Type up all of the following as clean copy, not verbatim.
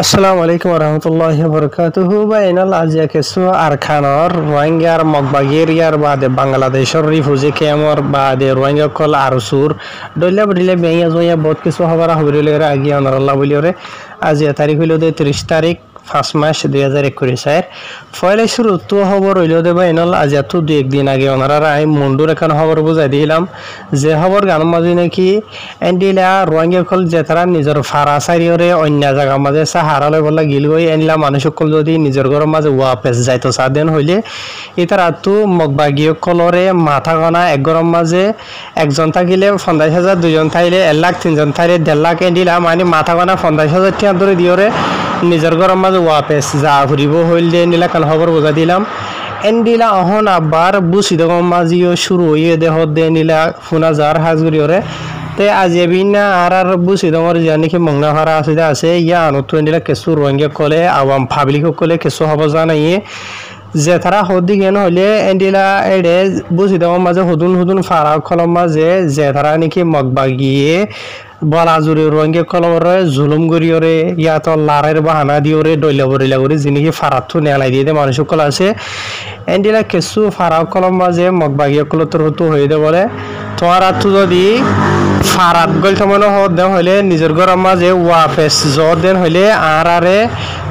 আসসালামু আলাইকুম রহমতুল্লাহি বরকাতুহু বাইনাল আজিয়া কেসু আরখানর রোহিঙ্গার মগবাগির ইয়ার বাদে বাংলাদেশের রিফিউজি ক্যাম্পর বাদে রোহিঙ্গা কল আরসুর ডইলা বডিলে বেঙ্গা জয়া বহুত কিছু খবর হবিলে আগিয়া অনরাল্লাহ বলিওরে আজিয়া তারিখ হইল 30 তারিখ 5 মাস 2021 ফয়লে শুরু তো খবর হইল দে বাইনাল আজিয়া তো দুই একদিন আগে ওনারা আই মুন্ডুর এখন খবর বুঝাই দিলাম যে খবর গান মাঝে নাকি এন্ডিলা রোহিঙ্গা কল যেতারা নিজের ফারাসারিয়রে অন্য জায়গা মাঝে সাহারালে বলা গিল গই এনলা মানুষ সকল যদি নিজের ঘর মাঝে ওয়াপেস যাইতো সাদেন হইলে ইতারা তো মগবাগীয় কলরে মাথা গনা এক গরম মাঝে একজন থাকিলে 50,000 দুজন থাইলে 1 লাখ তিনজন থাইলে 1.5 লাখ এন্ডিলা মানে মাথা গনা 50,000 টাকা ধরে দিওরে নিজের ঘর মাঝে ওয়াপেস যা ঘুরিব হইলে এনডিলা কাল খবর বুঝা দিলাম এন্ডিলা অহন আবার বুসিদগম মাঝিও শুরু হইয়ে দেহ দেনিলা ফুনা যার হাজগুরিওরে তে আজি বিনা আর বুসি দমর জানি কি মংনা হারা আছে ইয়া আনতো এন্ডিলা কেসু রোহিঙ্গা কলে আওয়াম পাবলিক কলে কেসু হব জানাইয়ে যে তারা হদি গেন হলে এন্ডিলা এডে বুসি দমর মাঝে হুদুন ফারা কলম মাঝে যে তারা নাকি মগবাগিয়ে বলাজুরি রোহিঙ্গা কলমরে জুলুম গরিয়রে ইয়া তো লারের বাহানা দিওরে ডইলা বরিলা করে জিনিকি ফারাতু নেলাই দিয়ে মানুষ কল আছে এন্ডিলা কেসু ফারা কলম মাঝে মগবাগিয়ে কলতর হতো হয়ে দে বলে তোমার তো যদি ফারাত গল তমন হদ হইলে নিজের ঘর মাঝে ওয়াপেস জর দেন হইলে আরে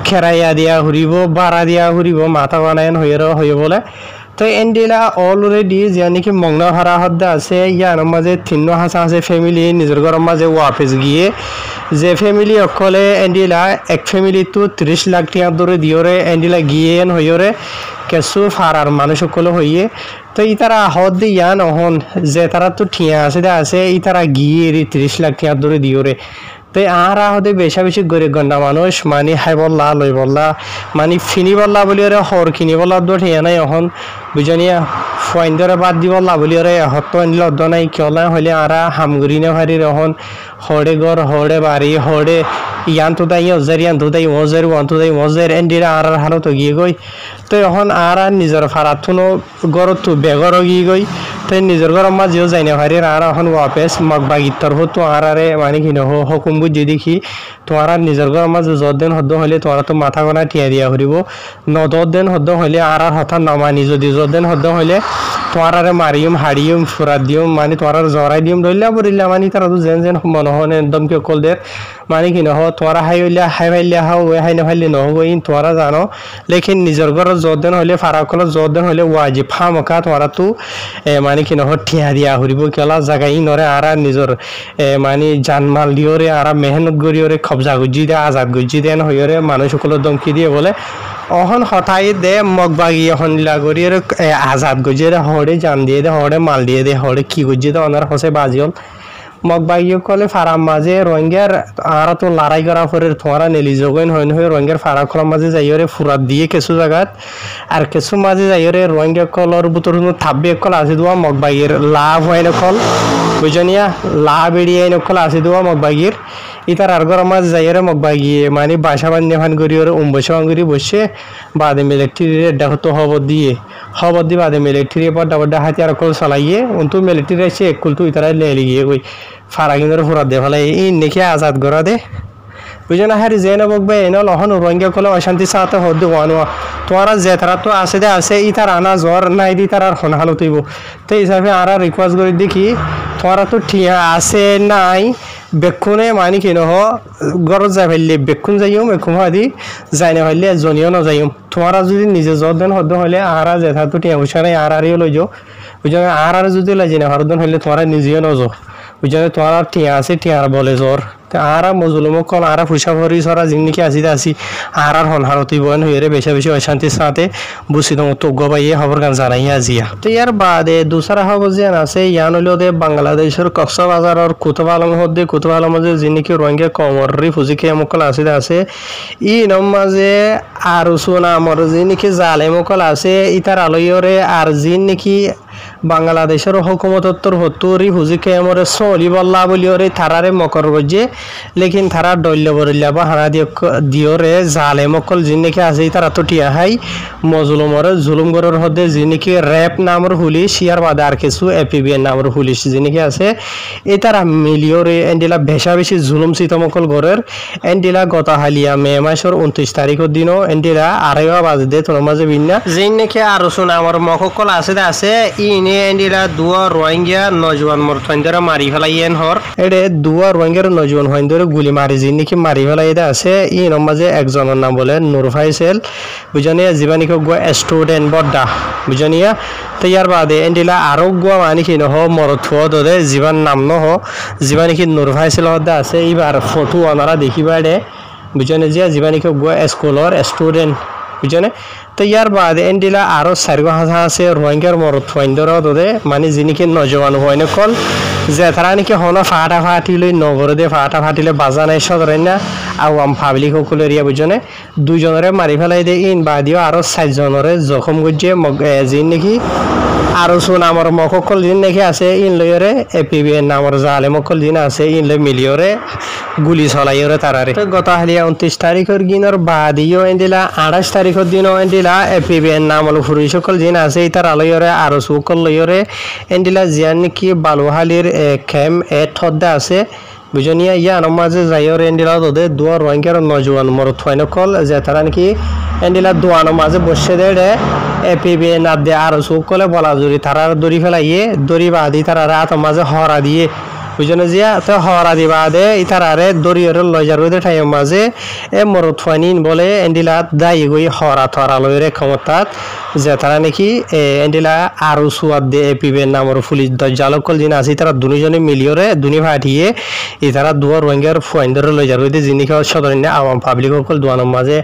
খেরাইয়া দিয়া ঘুরিব বাড়া দিয়া ঘুরিব মাথা বানায়ন হয়ে বলে তো এন্ডিলা অলরেডি জানি কি মংনা হারা হদ্দা আছে ইয়ার মাঝে তিন্ন হাসা আছে ফ্যামিলি নিজের ঘর মাঝে ওয়াপেস গিয়ে যে ফ্যামিলি অকলে এন্ডিলা এক ফ্যামিলি তো 30 লাখ টাকা ধরে দিওরে এন্ডিলা গিয়ে হইরে কেসু ফারার মানুষ সকলে হইয়ে তো ইতারা হদ দিয়া নহন যে তারা তো ঠিয়া আছে ইতারা গিয়ে 30 লাখ টাকা ধরে দিওরে তো আর হদে বেশি গরিব গন্ডা মানুষ মানে হাই বললা লই বললা মানে ফিনি বললা বলি ওরে হর কিনি বললা দো ঠিয়া নাই এখন বুঝানিয়া ফাইন্দরে বাদ দি বললা বলি ওরে হত আনল দ নাই কিয়লা হইলে আরা হামগুরি না হারি রহন হড়ে গর হড়ে বাড়ি হড়ে ইয়ান তো দাই ওজারিয়ান তো দাই ওজার ওয়ান তো দাই ওজার এন্ডিরা আর হালত গিয়ে গই তো এখন আর নিজের ফারাতুনো গরত তো বেগর গিয়ে গই তো নিজের ঘর মাঝেও যাই না হারি আর এখন ওয়াপেস মগবাগির তরফ তো আরে মানে কি নহ হুকুম বুঝি দেখি তোমার নিজের ঘর মাঝে যদিন হদ্দ হইলে তোমার তো মাথা গনা টিয়া দিয়া হরিব নদিন হদ্দ হইলে আর হঠাৎ নামানি যদি যদিন হদ্দ হইলে তোমার আরে মারিম হাড়িম ফুরাত দিম মানে তোমার জরাই দিম ধরলা বলিলা মানে তারা তো যেন মনহন একদম কে কলদের মানে কি নহ তোমার হাই হইলে হাই ফাইলে হাও হাই না ফাইলে নহবই তোমারা জানো লেকিন নিজের ঘর যদিন হইলে ফারাকল যদিন হইলে ওয়াজিব ফামকা তোমার তো মানে কি নহ টিয়া দিয়া হরিব কেলা জায়গায় নরে আর নিজের মানে জানমাল দিওরে আর মেহনত গরিওরে কবজা গুজি দে আজাদ গুজি দেন হইরে মানুষ সকল দমকি দিয়ে বলে অহন হঠাই দে মগবাগি এখন লাগরির আজাদ গুজিয়ে দে হড়ে জান দিয়ে দে হড়ে মাল দিয়ে দে হড়ে কি গুজি দে অনার হসে বাজিল মগবাগি কলে ফারাম মাঝে রোহিঙ্গার আর তো লড়াই করা পরে তোমারা নেলি জগইন হইন হয়ে রোহিঙ্গার ফারা কলার মাঝে যাইরে ফুরাত দিয়ে কিছু জায়গাত আর কিছু মাঝে যাইরে রোহিঙ্গা কলর বুতর থাব্বে কল আছে দেওয়া মগবাগির লাভ হয় না কল বুঝনিয়া লাভ এড়িয়ে নকল আছে দেওয়া মগবাগির ইতার আর ঘর মাঝে যাইরে মগবাগিয়ে মানে বাসা বান্ধে ফান করি ওর বসে বসে বাদে মিলিটারি ডাকতো খবর দিয়ে বাদে মিলিটারি বড্ডা হাতিয়ার কল চালাইয়ে অন্তু মিলিটারি এসে এক কুল তো ইতারা লেলি গিয়ে ওই ফারা কিন্তু ফুরাত দে ফেলাই এই নেখে আজাদ করা দে বুঝে না হারি যে না বকবে এনে লহন রোহিঙ্গা কলে অশান্তি চাতে হদ ওয়ানো তোমার যে তারা তো আছে ইতার আনা জ্বর নাই দি তার আর হন হালত হইব তো হিসাবে আর রিকোয়েস্ট করে দেখি তোমার তো ঠিয়া আছে নাই বেক্ষণে মানে কি নহ গরত যাই ফেললে বেক্ষণ যাইম বেক্ষণ হাদি যাই না ফেললে জনিও নযাইম তোমারা যদি নিজে যদিন হদ্দ হলে আর যে তো টিয়া পয়সা নাই আরিও লই যাও বুঝে আর যদি লাই না হরদিন হইলে তোমার নিজেও নজো বুঝে তোমার টিয়া আছে টিয়ার বলে জ্বর আর মজলুম কল আর পয়সা ভরি সরা জিনিকি আসি আর হন হারতি বয়ন হয়ে বেশি অশান্তির সাথে বুঝি দম তো গবাইয়ে খবর গান জানাই আজিয়া তো ইয়ার বাদে দুসরা খবর যে আছে ইয়ান হইল দে বাংলাদেশের কক্সবাজারের কুতুবালং হদ্দে কুতুবালং মাঝে জিনিকি রোহিঙ্গা কমর রিফিউজি ক্যাম্পকল আছে ই নম মাঝে আর সোনা আমর জিনিকি জালেমকল আছে ইতার আলয়রে আর জিনিকি বাংলাদেশের হুকুমতর হতুরি হুজি কেমরে সলি বল্লা বলিওরে তারারে মকর গজে লেকিন তারা দল্য বরিল্লা বা হানা দিওরে জালে মকল জিনিকে আছে তারা তো টিয়া হাই মজলুমরে জুলুম গরর হদে জিনিকে র্যাপ নামর পুলিশ ইয়ার বাদে আর কিছু এপিবিএন নামর পুলিশ জিনিকে আছে এই তারা মিলিওরে এন্ডিলা বেশা বেশি জুলুম সিতমকল গরের এন্ডিলা গত হালিয়া মে মাসের 29 তারিখের দিনও এন্ডিলা আড়াইয়া বাজে তোর মাঝে বিন্না জিনিকে আর শুন আমার মকল আছে ইনে এন্ডিলা দুয়া রোহিঙ্গা নজওয়ান মরতন্দরা মারি ফেলাইয়েন হর এডে দুয়া রোহিঙ্গার নজওয়ান হইন্দরে গুলি মারি জিনিকে মারি ফেলাইদা আছে ইন মাঝে একজনের নাম বলে নূর ফাইসেল বুঝানিয়া জীবানিক গো স্টুডেন্ট বড্ডা বুঝানিয়া তো ইয়ার বাদে এন্ডিলা আরো গোয়া মানি কি নহ মরত দে জীবান নাম নহ জীবানিকি নূর ফাইসেল হদা আছে এইবার ফটো ওনারা দেখিবা দে বুঝানে যে জীবানিক গো স্কুলর স্টুডেন্ট বুঝানে তো ইয়ার বাদে এন্ডিলা আরো চারিগো হাসা আছে রোহিঙ্গার মরত ফাইন্দর দে মানে যিনিকে নজওয়ান হয়নে কল যে তারা নাকি হন ফাটা ফাটিলে নগর দিয়ে ফাটা ফাটিলে বাজা নাই সদরেন না আওয়াম পাবলিক সকল এরিয়া বুঝনে দুইজনরে মারি ফেলাই দিয়ে ইন বাদিও আরো 4 জনরে জখম গজ্জে যিন নাকি আরো শুন আমার মকল দিন নাকি আছে ইন লয়রে এপিবিএন নামর জালে মকল দিন আছে ইন লয় মিলিয়রে গুলি চলাইরে তারারে গত হালিয়া 29 তারিখের দিনের বাদিও এন্ডিলা 28 তারিখের দিনও এন্ডিলা এপিবিএন নামল ফুরি সকল দিন আছে তার আলয়রে আরো সকল লয়রে এন্ডিলা জিয়ান নাকি বালুহালির খেম ঠদ্দা আছে বুঝনিয়া ইয়া নমাজে যাইর এন্ডিলা দে দুয়া রোহিঙ্গার নজওয়ান মরত হয় নকল যে তারা নাকি এন্ডিলা দুয়া নমাজে বসে দেড়ে এপিবিএন আদে আর সকলে বলা জুরি তারা দড়ি ফেলাইয়ে দড়ি বাদি তারা রাত মাঝে হরা দিয়ে বুঝনে জিয়া তো হরা দিবা দে ইতারারে দড়িয়র লজার ওদের টাইম মাঝে এ মরত ফানিন বলে এন্ডিলা দাই গই হরা থরা লয়রে ক্ষমতাত যে তারা নাকি এন্ডিলা আরো সুয়াদ দে এপিবিএন নামর পুলিশ দজ্জালকল দিন আছে তারা দুজনে মিলিয়রে দুনি ফাটিয়ে ইতারা দুয়া রোহিঙ্গার ফাইন্দর লজার ওদের জিনিস সদরনে আওয়াম পাবলিক সকল দুয়ানোর মাঝে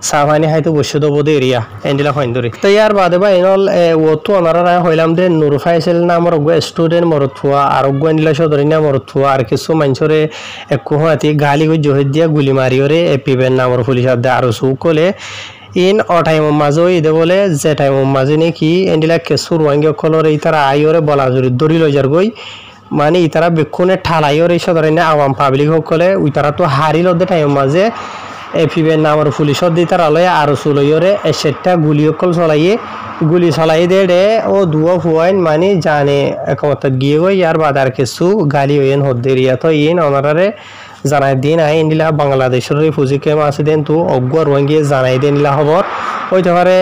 সাফানি হাইতো বসে দেব দে এরিয়া এন্ডিলা ফাইন্দরে তো ইয়ার বাদে বা এনল ও তো ওনারা হইলাম দে নূর ফাইসেল নামর স্টুডেন্ট মরত ফুয়া আরোগ্য এন্ডিলা সদরনে মরত ফুয়া আর কিছু মানুষরে এক হাতি গালি গই জহিদ দিয়া গুলি মারিওরে এপিবিএন নামর পুলিশ আদে আরো সকলে ইন টাইম মাঝে ইদে বলে যে টাইম মাঝে নাকি এন্ডিলা কেসু রোহিঙ্গা কলর ইতারা আইরে বলা জুরি দড়ি লজার গই মানে ইতারা বেক্ষণে ঠালাইরে সদরনে আওয়াম পাবলিক সকলে ইতারা তো হারিল দে টাইম মাঝে এপিবিএন নামর পুলিশত দি তারা লয় আরো সুলয়রে এসেটটা গুলি সকল চলাইয়ে গুলি চলাই দে ও দুয়া ফুয়াইন মানে জানে একমত গিয়ে গই আর বাদার কিছু গালি হইন হদ্দেরিয়া তো ইন ওনারে জানাই দিন আই ইন্ডিলা বাংলাদেশের রিফিউজি ক্যাম্প আছে দেন তো অজ্ঞ রোহিঙ্গা জানাই দেন নিলা খবর হইতে পারে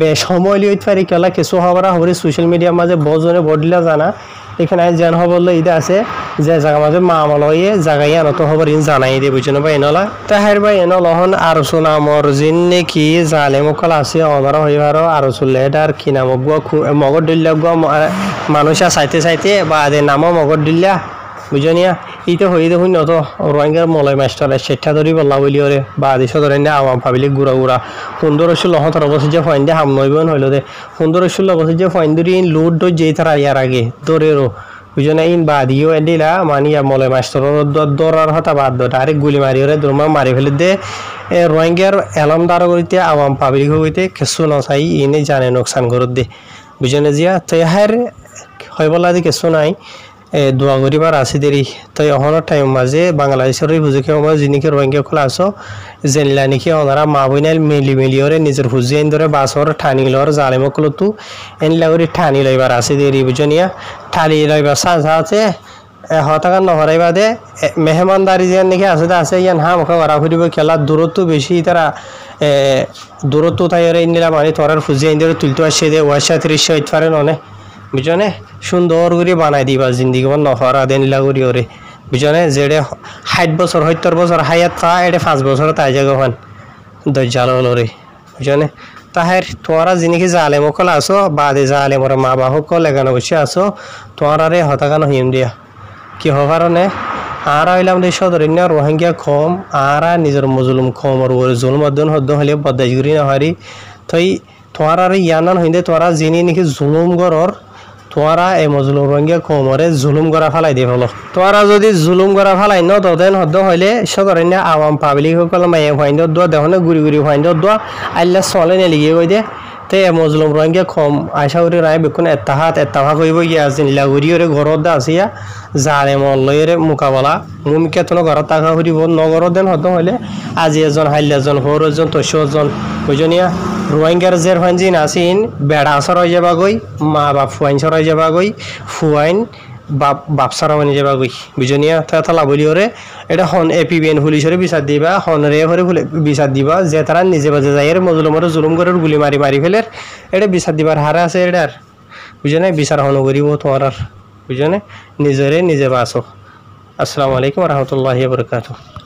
বেশ সময় লিয়ে পারি কেলা কিছু খবর হবরে সোশ্যাল মিডিয়ার মাঝে বজনে বদলা জানা এখানে জান খবর লইতে আছে যে জায়গা মাঝে মামলা হয়ে জায়গায় আনত খবর ইন জানাই দিয়ে বুঝছেন ভাই এনলা তাহার ভাই এনল হন আর সোনামর জিন নাকি জালে মকল আছে অনারা হইবার আর চলে এটার কি নাম মগর দিল্লা মানুষ চাইতে বা নামও মগর দিল্লা বুঝনিয়া ইতে হয়ে দেখুন নত রোহিঙ্গার মলয় মাস্টার সেটা ধরি বললা বলি ওরে বা আদেশ ধরে আওয়াম পাবলিক গুড়া 15-16 বছর যে ফাইন দিয়ে হাম নইবেন হইল দে 15-16 বছর যে ফাইন ধরি লুট ডো যেই তারা ইয়ার আগে দৌড়েরও বুঝনে ইন বাদিও এন্ডিলা মানিয়া মলয় মাস্টার দৌড়ার হতা বাদ দো ডাইরেক্ট গুলি মারি ওরে দৌড়মা মারি ফেলে দে রোহিঙ্গার এলামদার করিতে আওয়াম পাবলিক হইতে কিছু নচাই ইনে জানে নোকসান করত দে বুঝনে জিয়া তো হার হয় বলা দি কিছু নাই দোয়া করিবার আছে দেরি তো এখনের টাইম মাঝে বাংলাদেশের রিফিউজি মাঝে যিনিকে রোহিঙ্গা খোলা আছো জেনলা নাকি ওনারা মা বইনাল মিলিওরে নিজের ফুজি এন ধরে বাসর ঠানি লর জালেম কলতু এনলা করে ঠানি লইবার আছে দেরি বুঝনিয়া ঠানি লইবার সাথে হতাকার নহরাই বাদে মেহমানদারি যেন নাকি আছে ইয়ান হা মুখে ওরা ফুরিব খেলা দূরত্ব বেশি তারা দূরত্ব তাই ইন্দিরা মানে তোরার ফুজি এন ধরে তুলতে আসছে দে ওয়াশা 30 হইতে পারে ননে বুঝনে সুন্দর করে বানাই দিবা জিন্দিগি মন নহরা দেনিলা করি ওরে বুঝনে যেড়ে 60 বছর 70 বছর হায়াত তা এড়ে 5 বছর তাই জায়গা হন দজ্জাল হলরে বুঝনে তাহের তোরা জিনিস জালেম কল আসো বাদে জালেমর মা বাবা কল এখানে বসে আসো তোরারে হতাকানো হিম দিয়া কি হবারনে আর আইলাম দেশ ধরেন রোহিঙ্গা কম আর নিজের মজলুম কম আর জুলুম হদ্দ হলে বদাইগুরি নহারি তাই তোরারে ইয়ানান হইন্দে তোরা যিনি নাকি জুলুম গরর তোরা এই মজলুম রোহিঙ্গা কমরে জুলুম করা ফেলাই দিয়ে হলো তোরা যদি জুলুম করা ফেলাই ন তদেন হদ্দ হইলে সদরেন আওয়াম পাবলিক সকল মায়ে ফাইন্দ দোয়া দেখনে গুড়ি ফাইন্দ দোয়া আল্লাহ চলে নেলিগে কই দে তে মজলুম রোহিঙ্গা কম আশা করি রায় বেকুন এত্তাহাত হইব গিয়া জিল্লাগুড়িওরে ঘরত আসিয়া জারে মল্লয়ের মোকাবেলা ভূমিকা তো ঘৰত থাকা ফুরিব নগরত দেন হত হলে আজি এজন হাইল এজন হর এজন তস্য এজন বুঝনিয়া রোহিঙ্গার জের ফাঞ্জিন আসিন বেড়া সরাই যাবাগৈ মা বাপ ফুয়াইন সরাই যাবাগৈ ফুয়াইন বাপ সারাবানি যাবাগৈ বুঝনিয়া তালা বলিওরে এটা হন এপিবিএন পুলিশরে বিচার দিবা হনরে হরে বিচার দিবা যে তারা নিজে বাজে যাইয়ের মজলুমরে জুলুম করে গুলি মারি ফেলের এটা বিচার দিবার হারা আছে এটার বুঝনে বিচার হন করিব তোমার বুঝনে নিজরে নিজে বাঁচো। আসসালামু আলাইকুম রহমতুল্লাহি ওয়া বারাকাতুহু।